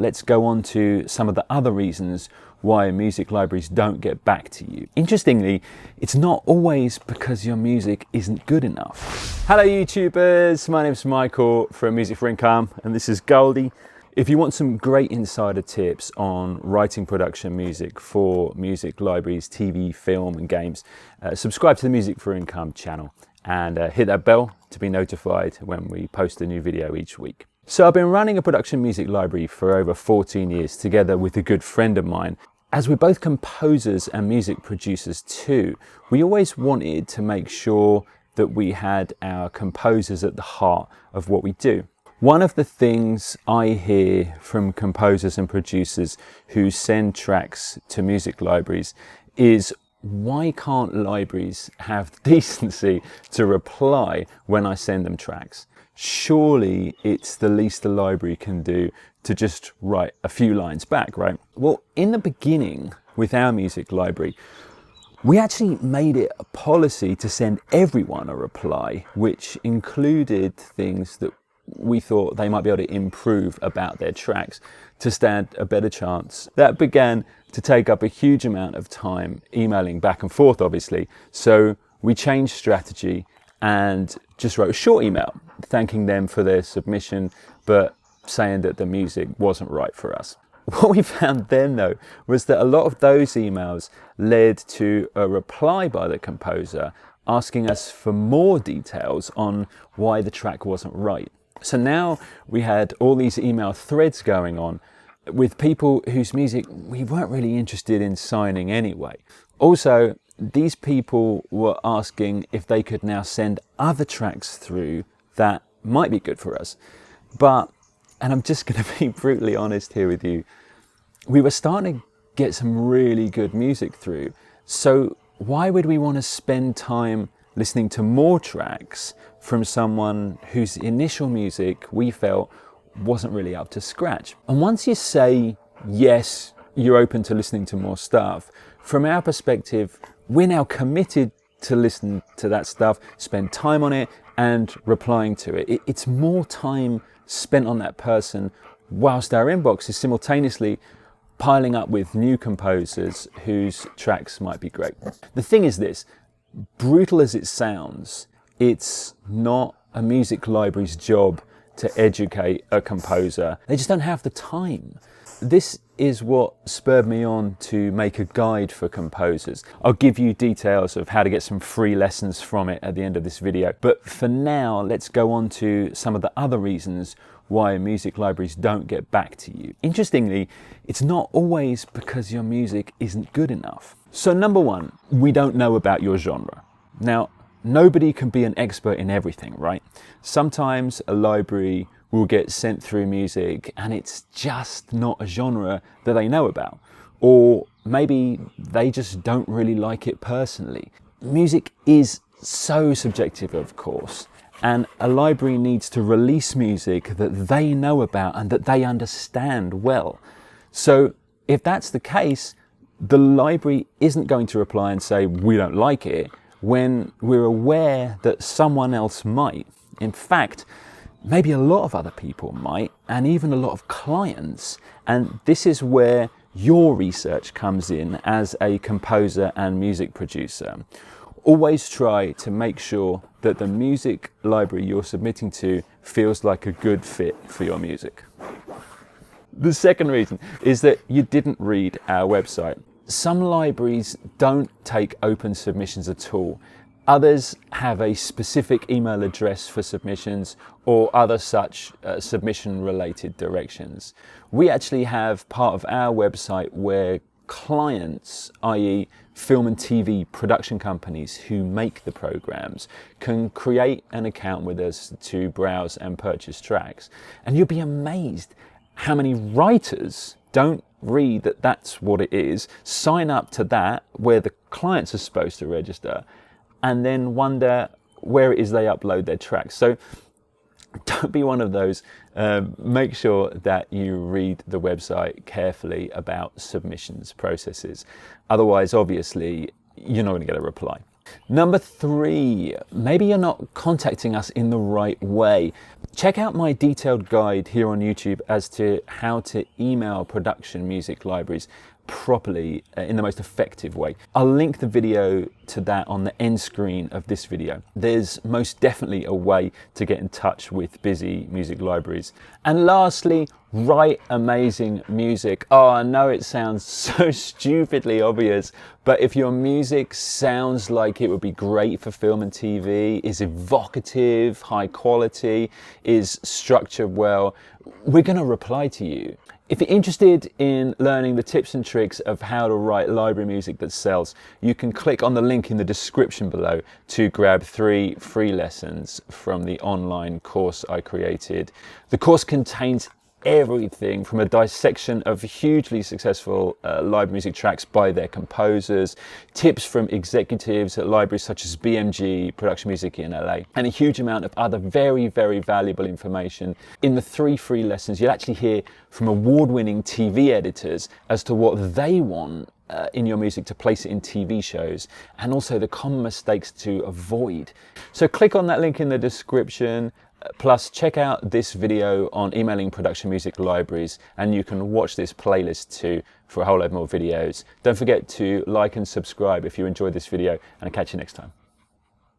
let's go on to some of the other reasons why music libraries don't get back to you. Interestingly, it's not always because your music isn't good enough. Hello YouTubers, my name's Michael from Music for Income, and this is Goldie. If you want some great insider tips on writing production music for music libraries, TV, film and games, subscribe to the Music for Income channel and hit that bell to be notified when we post a new video each week. So I've been running a production music library for over 14 years together with a good friend of mine. As we're both composers and music producers too, we always wanted to make sure that we had our composers at the heart of what we do. One of the things I hear from composers and producers who send tracks to music libraries is, why can't libraries have the decency to reply when I send them tracks? Surely it's the least a library can do to just write a few lines back, right? Well, in the beginning with our music library, we actually made it a policy to send everyone a reply, which included things that we thought they might be able to improve about their tracks to stand a better chance. That began to take up a huge amount of time emailing back and forth, obviously. So we changed strategy and just wrote a short email thanking them for their submission, but saying that the music wasn't right for us. What we found then, though, was that a lot of those emails led to a reply by the composer asking us for more details on why the track wasn't right. So now we had all these email threads going on with people whose music we weren't really interested in signing anyway. Also, these people were asking if they could now send other tracks through that might be good for us. But, and I'm just going to be brutally honest here with you, we were starting to get some really good music through. So why would we want to spend time listening to more tracks from someone whose initial music we felt wasn't really up to scratch? And once you say, yes, you're open to listening to more stuff, from our perspective, we're now committed to listen to that stuff, spend time on it and replying to it. It's more time spent on that person whilst our inbox is simultaneously piling up with new composers whose tracks might be great. The thing is this, brutal as it sounds, it's not a music library's job to educate a composer. They just don't have the time. This is what spurred me on to make a guide for composers. I'll give you details of how to get some free lessons from it at the end of this video. But for now, let's go on to some of the other reasons why music libraries don't get back to you. Interestingly, it's not always because your music isn't good enough. So number one, we don't know about your genre. Now, nobody can be an expert in everything, right? Sometimes a library will get sent through music and it's just not a genre that they know about. Or maybe they just don't really like it personally. Music is so subjective, of course, and a library needs to release music that they know about and that they understand well. So if that's the case, the library isn't going to reply and say, we don't like it, when we're aware that someone else might. In fact, maybe a lot of other people might, and even a lot of clients. And this is where your research comes in as a composer and music producer. Always try to make sure that the music library you're submitting to feels like a good fit for your music. The second reason is that you didn't read our website. Some libraries don't take open submissions at all. Others have a specific email address for submissions or other such submission-related directions. We actually have part of our website where clients, i.e. film and TV production companies who make the programs, can create an account with us to browse and purchase tracks. And you'll be amazed how many writers don't read that that's what it is, sign up to that where the clients are supposed to register, and then wonder where it is they upload their tracks. So don't be one of those. Make sure that you read the website carefully about submissions processes. Otherwise, obviously, you're not going to get a reply. Number 3, maybe you're not contacting us in the right way. Check out my detailed guide here on YouTube as to how to email production music libraries properly in the most effective way. I'll link the video to that on the end screen of this video. There's most definitely a way to get in touch with busy music libraries. And lastly, write amazing music. Oh, I know it sounds so stupidly obvious, but if your music sounds like it would be great for film and TV, is evocative, high quality, is structured well, we're going to reply to you. If you're interested in learning the tips and tricks of how to write library music that sells, you can click on the link in the description below to grab 3 free lessons from the online course I created. The course contains everything from a dissection of hugely successful live music tracks by their composers, tips from executives at libraries such as BMG, Production Music in LA, and a huge amount of other very, very valuable information. In the 3 free lessons, you'll actually hear from award-winning TV editors as to what they want in your music to place it in TV shows, and also the common mistakes to avoid. So click on that link in the description. Plus, check out this video on emailing production music libraries, and you can watch this playlist too for a whole load more videos. Don't forget to like and subscribe if you enjoyed this video, and I'll catch you next time.